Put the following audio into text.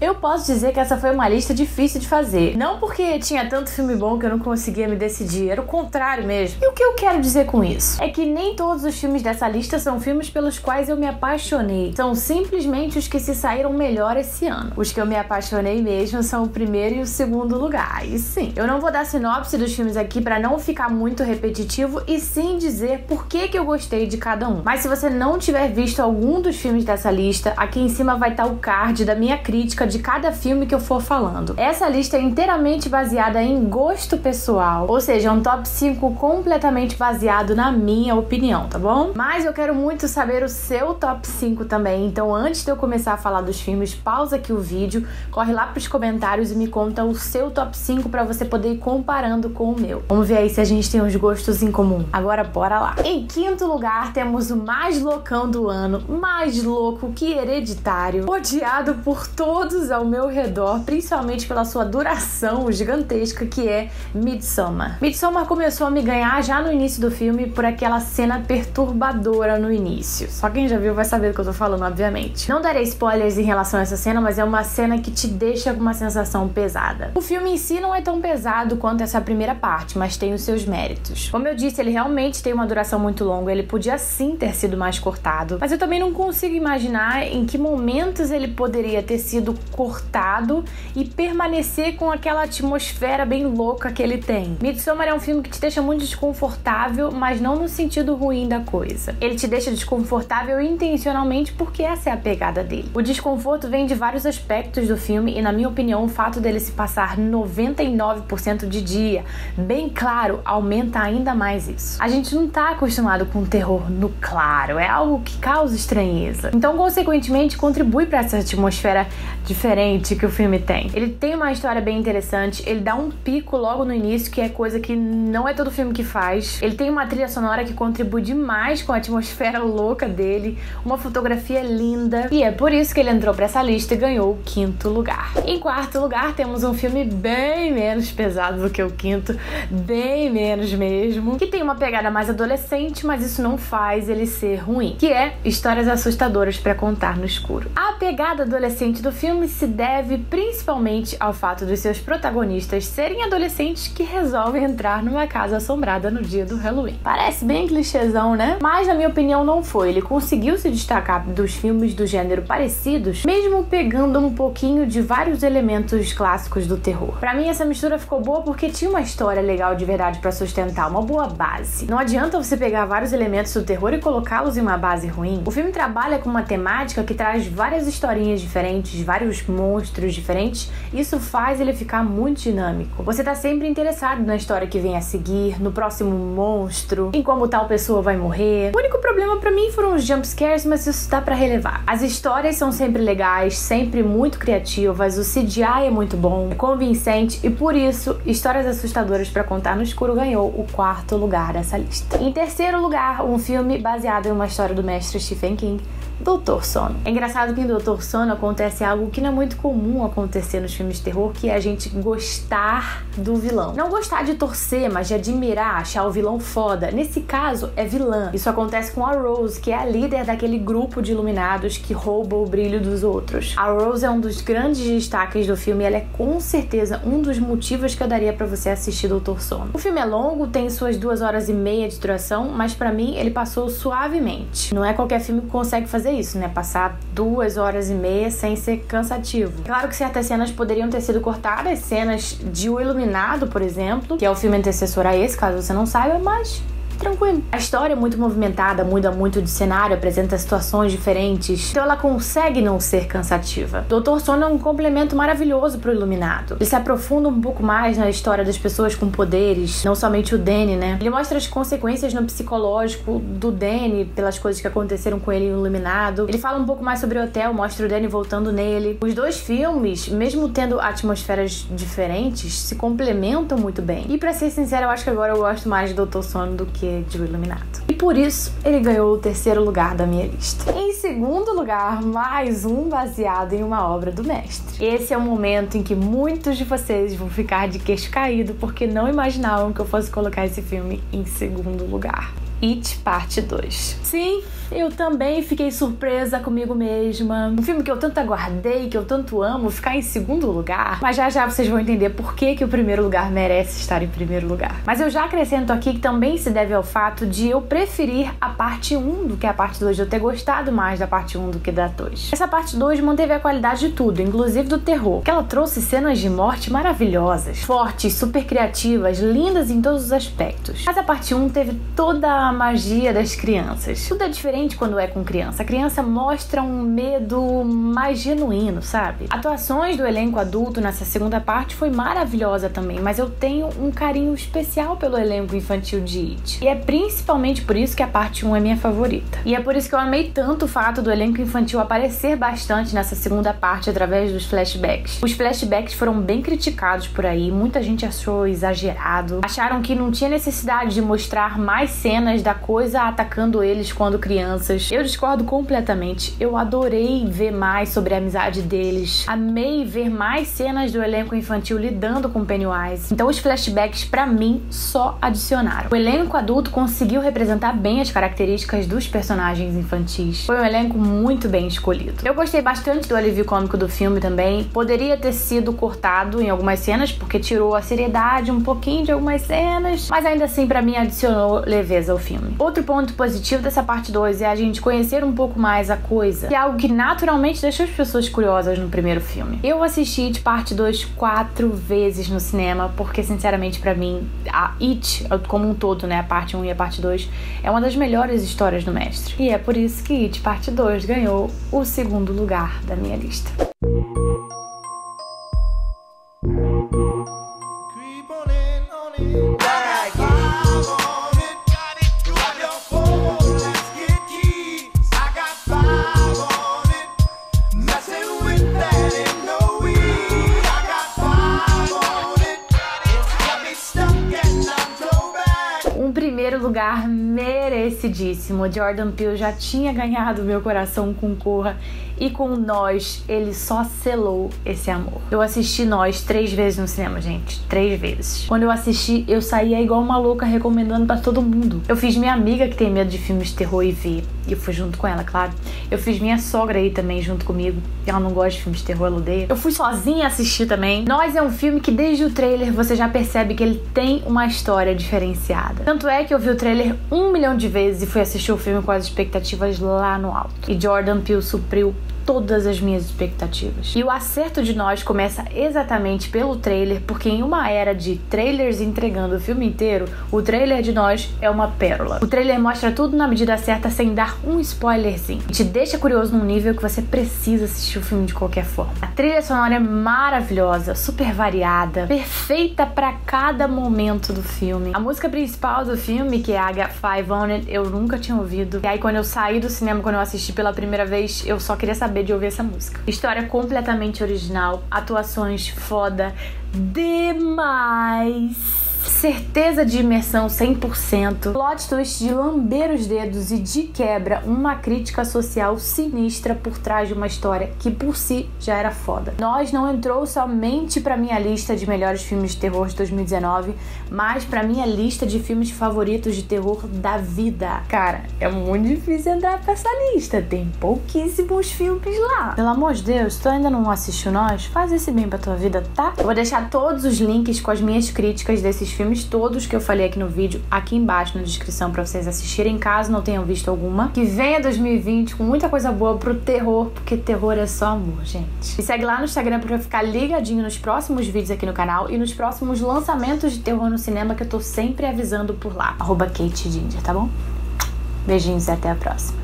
Eu posso dizer que essa foi uma lista difícil de fazer. Não porque tinha tanto filme bom que eu não conseguia me decidir, era o contrário mesmo. E o que eu quero dizer com isso? É que nem todos os filmes dessa lista são filmes pelos quais eu me apaixonei. São simplesmente os que se saíram melhor esse ano. Os que eu me apaixonei mesmo são o primeiro e o segundo lugar. E sim, eu não vou dar sinopse dos filmes aqui pra não ficar muito repetitivo e sim dizer por que eu gostei de cada um. Mas se você não tiver visto algum dos filmes dessa lista, aqui em cima vai estar o card da minha crítica de cada filme que eu for falando. Essa lista é inteiramente baseada em gosto pessoal, ou seja, um top 5 completamente baseado na minha opinião, tá bom? Mas eu quero muito saber o seu top 5 também, então antes de eu começar a falar dos filmes, pausa aqui o vídeo, corre lá pros comentários e me conta o seu top 5 pra você poder ir comparando com o meu. Vamos ver aí se a gente tem uns gostos em comum. Agora bora lá. Em quinto lugar temos o mais loucão do ano, mais louco que Hereditário, odiado por todos ao meu redor, principalmente pela sua duração gigantesca, que é Midsommar. Midsommar começou a me ganhar já no início do filme por aquela cena perturbadora no início. Só quem já viu vai saber do que eu tô falando, obviamente. Não darei spoilers em relação a essa cena, mas é uma cena que te deixa com uma sensação pesada. O filme em si não é tão pesado quanto essa primeira parte, mas tem os seus méritos. Como eu disse, ele realmente tem uma duração muito longa, ele podia sim ter sido mais cortado, mas eu também não consigo imaginar em que momentos ele poderia ter sido cortado e permanecer com aquela atmosfera bem louca que ele tem. Midsommar é um filme que te deixa muito desconfortável, mas não no sentido ruim da coisa. Ele te deixa desconfortável intencionalmente porque essa é a pegada dele. O desconforto vem de vários aspectos do filme e, na minha opinião, o fato dele se passar 99% de dia, bem claro, aumenta ainda mais isso. A gente não tá acostumado com terror no claro, é algo que causa estranheza. Então, consequentemente, contribui para essa atmosfera diferente que o filme tem. Ele tem uma história bem interessante, ele dá um pico logo no início, que é coisa que não é todo filme que faz. Ele tem uma trilha sonora que contribui demais com a atmosfera louca dele, uma fotografia linda, e é por isso que ele entrou pra essa lista e ganhou o quinto lugar. Em quarto lugar, temos um filme bem menos pesado do que o quinto, bem menos mesmo, que tem uma pegada mais adolescente, mas isso não faz ele ser ruim, que é Histórias Assustadoras pra Contar no Escuro. A pegada adolescente do filme se deve principalmente ao fato dos seus protagonistas serem adolescentes que resolvem entrar numa casa assombrada no dia do Halloween. Parece bem clichêzão, né? Mas na minha opinião não foi. Ele conseguiu se destacar dos filmes do gênero parecidos, mesmo pegando um pouquinho de vários elementos clássicos do terror. Pra mim essa mistura ficou boa porque tinha uma história legal de verdade pra sustentar, uma boa base. Não adianta você pegar vários elementos do terror e colocá-los em uma base ruim. O filme trabalha com uma temática que traz várias historinhas diferentes, vários monstros diferentes, isso faz ele ficar muito dinâmico. Você tá sempre interessado na história que vem a seguir, no próximo monstro, em como tal pessoa vai morrer. O único problema pra mim foram os jumpscares, mas isso dá pra relevar. As histórias são sempre legais, sempre muito criativas, o CGI é muito bom, é convincente e por isso Histórias Assustadoras pra Contar no Escuro ganhou o quarto lugar dessa lista. Em terceiro lugar, um filme baseado em uma história do mestre Stephen King, Doutor Sono. É engraçado que em Doutor Sono acontece algo que não é muito comum acontecer nos filmes de terror, que é a gente gostar do vilão. Não gostar de torcer, mas de admirar, achar o vilão foda. Nesse caso, é vilã. Isso acontece com a Rose, que é a líder daquele grupo de iluminados que rouba o brilho dos outros. A Rose é um dos grandes destaques do filme e ela é com certeza um dos motivos que eu daria pra você assistir Doutor Sono. O filme é longo, tem suas 2h30 de duração, mas pra mim ele passou suavemente. Não é qualquer filme que consegue fazer isso, né? Passar 2h30 sem ser cansativo. Claro que certas cenas poderiam ter sido cortadas, cenas de O Iluminado, por exemplo, que é o filme antecessor a esse, caso você não saiba, mas tranquilo. A história é muito movimentada, muda muito de cenário, apresenta situações diferentes, então ela consegue não ser cansativa. Doutor Sono é um complemento maravilhoso pro Iluminado. Ele se aprofunda um pouco mais na história das pessoas com poderes, não somente o Danny, né? Ele mostra as consequências no psicológico do Danny pelas coisas que aconteceram com ele em Iluminado. Ele fala um pouco mais sobre o hotel, mostra o Danny voltando nele. Os dois filmes, mesmo tendo atmosferas diferentes, se complementam muito bem. E pra ser sincera, eu acho que agora eu gosto mais de Doutor Sono do que de O Iluminado. E por isso, ele ganhou o terceiro lugar da minha lista. Em segundo lugar, mais um baseado em uma obra do mestre. Esse é o momento em que muitos de vocês vão ficar de queixo caído porque não imaginavam que eu fosse colocar esse filme em segundo lugar. It Parte 2. Sim, eu também fiquei surpresa comigo mesma. Um filme que eu tanto aguardei, que eu tanto amo, ficar em segundo lugar. Mas já já vocês vão entender por que o primeiro lugar merece estar em primeiro lugar. Mas eu já acrescento aqui que também se deve ao fato de eu preferir a parte 1 do que a parte 2, de eu ter gostado mais da parte 1 do que da 2. Essa parte 2 manteve a qualidade de tudo, inclusive do terror, que ela trouxe cenas de morte maravilhosas, fortes, super criativas, lindas em todos os aspectos. Mas a parte 1 teve toda a magia das crianças. Tudo é diferente quando é com criança. A criança mostra um medo mais genuíno, sabe? Atuações do elenco adulto nessa segunda parte foi maravilhosa também, mas eu tenho um carinho especial pelo elenco infantil de It. E é principalmente por isso que a parte 1 é minha favorita. E é por isso que eu amei tanto o fato do elenco infantil aparecer bastante nessa segunda parte através dos flashbacks. Os flashbacks foram bem criticados por aí, muita gente achou exagerado, acharam que não tinha necessidade de mostrar mais cenas da coisa atacando eles quando crianças. Eu discordo completamente. Eu adorei ver mais sobre a amizade deles. Amei ver mais cenas do elenco infantil lidando com Pennywise. Então os flashbacks, pra mim, só adicionaram. O elenco adulto conseguiu representar bem as características dos personagens infantis. Foi um elenco muito bem escolhido. Eu gostei bastante do alívio cômico do filme também. Poderia ter sido cortado em algumas cenas, porque tirou a seriedade um pouquinho de algumas cenas, mas ainda assim, pra mim, adicionou leveza ao filme. Outro ponto positivo dessa parte 2 é a gente conhecer um pouco mais a coisa, que é algo que naturalmente deixou as pessoas curiosas no primeiro filme. Eu assisti de parte 2 4 vezes no cinema, porque sinceramente pra mim, a It, como um todo, né, a parte 1 e a parte 2, é uma das melhores histórias do mestre. E é por isso que It parte 2 ganhou o segundo lugar da minha lista. Primeiro lugar merecidíssimo. Jordan Peele já tinha ganhado meu coração com Corra, e com Nós ele só selou esse amor. Eu assisti Nós 3 vezes no cinema, gente, 3 vezes. Quando eu assisti, eu saía igual uma louca recomendando pra todo mundo. Eu fiz minha amiga que tem medo de filmes de terror e ver, e eu fui junto com ela, claro. Eu fiz minha sogra aí também junto comigo, e ela não gosta de filmes de terror, ela odeia. Eu fui sozinha assistir também. Nós é um filme que desde o trailer você já percebe que ele tem uma história diferenciada. Tanto é que eu vi o trailer 1 milhão de vezes e fui assistir o filme com as expectativas lá no alto. E Jordan Peele supriu todas as minhas expectativas. E o acerto de Nós começa exatamente pelo trailer, porque em uma era de trailers entregando o filme inteiro, o trailer de Nós é uma pérola. O trailer mostra tudo na medida certa sem dar um spoilerzinho. E te deixa curioso num nível que você precisa assistir o filme de qualquer forma. A trilha sonora é maravilhosa, super variada, perfeita pra cada momento do filme. A música principal do filme, que é I Got Five On It, eu nunca tinha ouvido. E aí quando eu saí do cinema, quando eu assisti pela primeira vez, eu só queria saber de ouvir essa música. História completamente original, atuações foda demais. Certeza de imersão 100%, plot twist de lamber os dedos e de quebra, uma crítica social sinistra por trás de uma história que por si já era foda. Nós não entrou somente pra minha lista de melhores filmes de terror de 2019, mas pra minha lista de filmes favoritos de terror da vida. Cara, é muito difícil entrar pra essa lista, tem pouquíssimos filmes lá. Pelo amor de Deus, tu ainda não assistiu Nós? Faz esse bem pra tua vida, tá? Eu vou deixar todos os links com as minhas críticas desses filmes todos que eu falei aqui no vídeo, aqui embaixo na descrição pra vocês assistirem, caso não tenham visto alguma. Que venha 2020 com muita coisa boa pro terror, porque terror é só amor, gente. Me segue lá no Instagram pra ficar ligadinho nos próximos vídeos aqui no canal e nos próximos lançamentos de terror no cinema que eu tô sempre avisando por lá. @KateGinger, tá bom? Beijinhos e até a próxima.